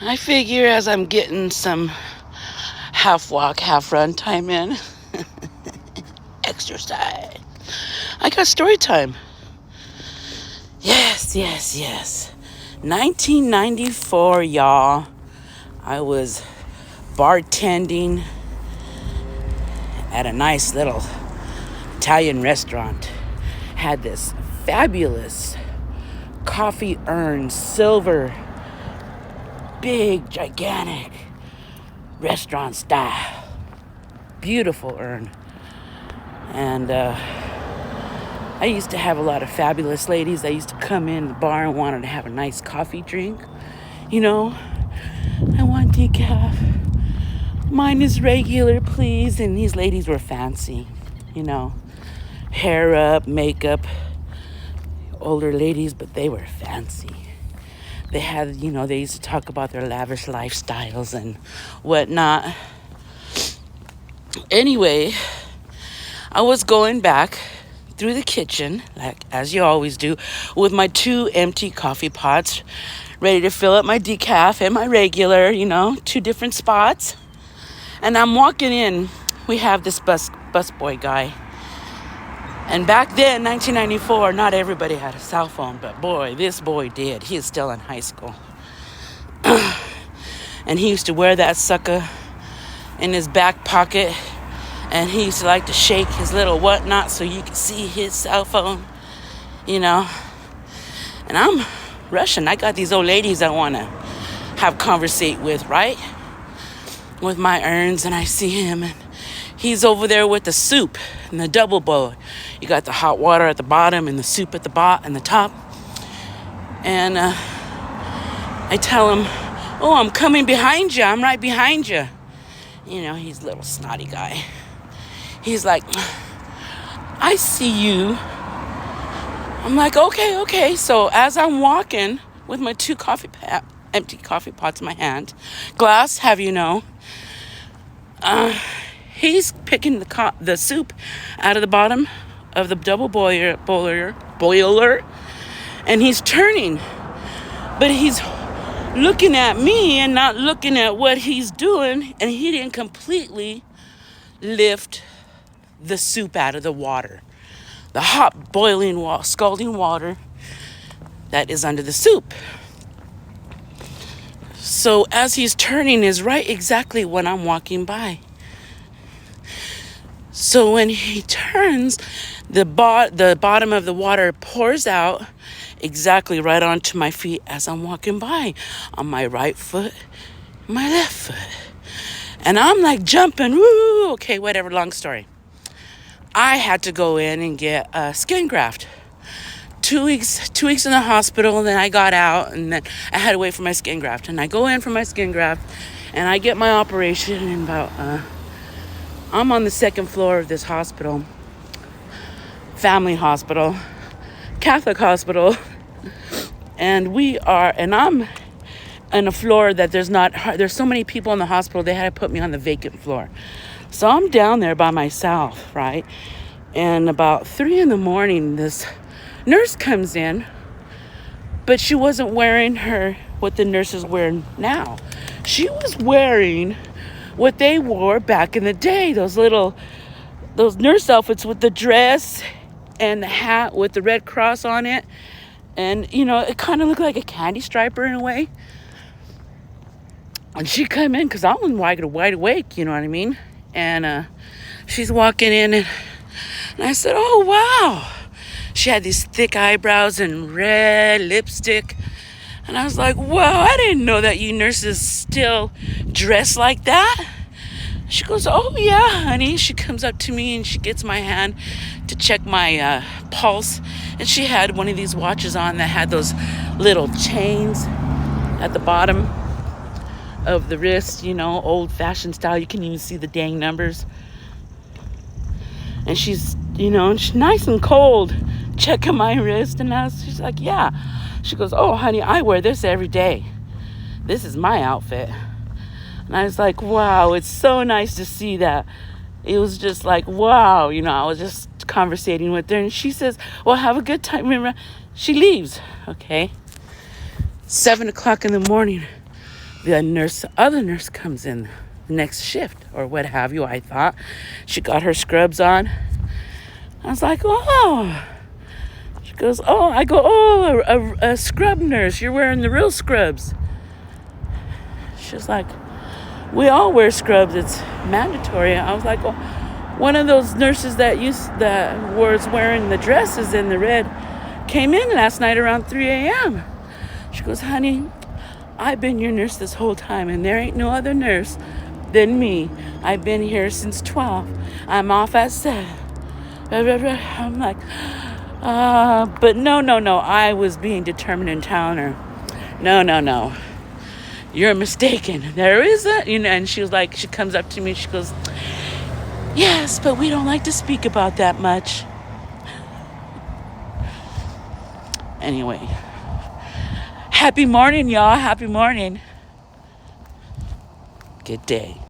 I figure as I'm getting some half walk, half run time in, exercise, I got story time. Yes. 1994, y'all. I was bartending at a nice little Italian restaurant. Had this fabulous coffee urn, silver, big, gigantic restaurant style. Beautiful urn. And I used to have a lot of fabulous ladies that used to come in the bar and wanted to have a nice coffee drink. You know, I want decaf. Mine is regular, please. And these ladies were fancy, you know. Hair up, makeup. Older ladies, but they were fancy. They had, they used to talk about their lavish lifestyles and whatnot. Anyway, I was going back through the kitchen, like as you always do, with my 2 empty coffee pots, ready to fill up my decaf and my regular, 2 different spots. And I'm walking in. We have this busboy guy. And back then, 1994, not everybody had a cell phone, but boy, this boy did. He is still in high school. And he used to wear that sucker in his back pocket. And he used to like to shake his little whatnot so you could see his cell phone, And I'm rushing. I got these old ladies I want to have conversate with, right? With my urns, and I see him, and he's over there with the soup and the double bowl. You got the hot water at the bottom and the soup at the bottom and the top. And I tell him, "Oh, I'm coming behind you. I'm right behind you." He's a little snotty guy. He's like, "I see you." I'm like, okay. So as I'm walking with my 2 empty coffee pots in my hand, glass, have you know, he's picking the soup out of the bottom of the double boiler, and he's turning. But he's looking at me and not looking at what he's doing, and he didn't completely lift the soup out of the water. The hot, boiling, scalding water that is under the soup. So as he's turning is right exactly when I'm walking by. So when he turns, the bottom of the water pours out exactly right onto my feet as I'm walking by, on my right foot, my left foot. And I'm like jumping, woo, okay, whatever, long story. I had to go in and get a skin graft. 2 weeks in the hospital, and then I got out, and then I had to wait for my skin graft. And I go in for my skin graft, and I get my operation in about, I'm on the 2nd floor of this hospital, family hospital, Catholic hospital, and I'm on a floor that there's so many people in the hospital, they had to put me on the vacant floor. So I'm down there by myself, right? And about 3 a.m, this nurse comes in, but she wasn't wearing what the nurses wear now. She was wearing what they wore back in the day, those nurse outfits with the dress and the hat with the red cross on it. And, it kind of looked like a candy striper in a way. And she came in because I was wide awake, you know what I mean? And she's walking in, and I said, "Oh, wow." She had these thick eyebrows and red lipstick. And I was like, "Wow, I didn't know that you nurses still dress like that." She goes, "Oh, yeah, honey." She comes up to me and she gets my hand to check my pulse. And she had one of these watches on that had those little chains at the bottom of the wrist, old-fashioned style. You can even see the dang numbers. And she's nice and cold, checking my wrist. And she's like, "Yeah." She goes, "Oh, honey, I wear this every day. This is my outfit." And I was like, wow, it's so nice to see that. It was just like, wow, I was just conversating with her. And she says, "Well, have a good time." Remember, she leaves, okay? 7 o'clock in the morning. The other nurse comes in the next shift or what have you. I thought she got her scrubs on. I was like, oh. She goes, oh. I go, oh, a scrub nurse. You're wearing the real scrubs. She's like, we all wear scrubs. It's mandatory. I was like, well, one of those nurses that was wearing the dresses in the red came in last night around 3 a.m. She goes, honey, I've been your nurse this whole time, and there ain't no other nurse than me. I've been here since 12. I'm off at 7. I'm like, but no. I was being determined and telling her, no. You're mistaken. There isn't. And she was like, she comes up to me, she goes, yes, but we don't like to speak about that much. Anyway, happy morning, y'all. Happy morning. Good day.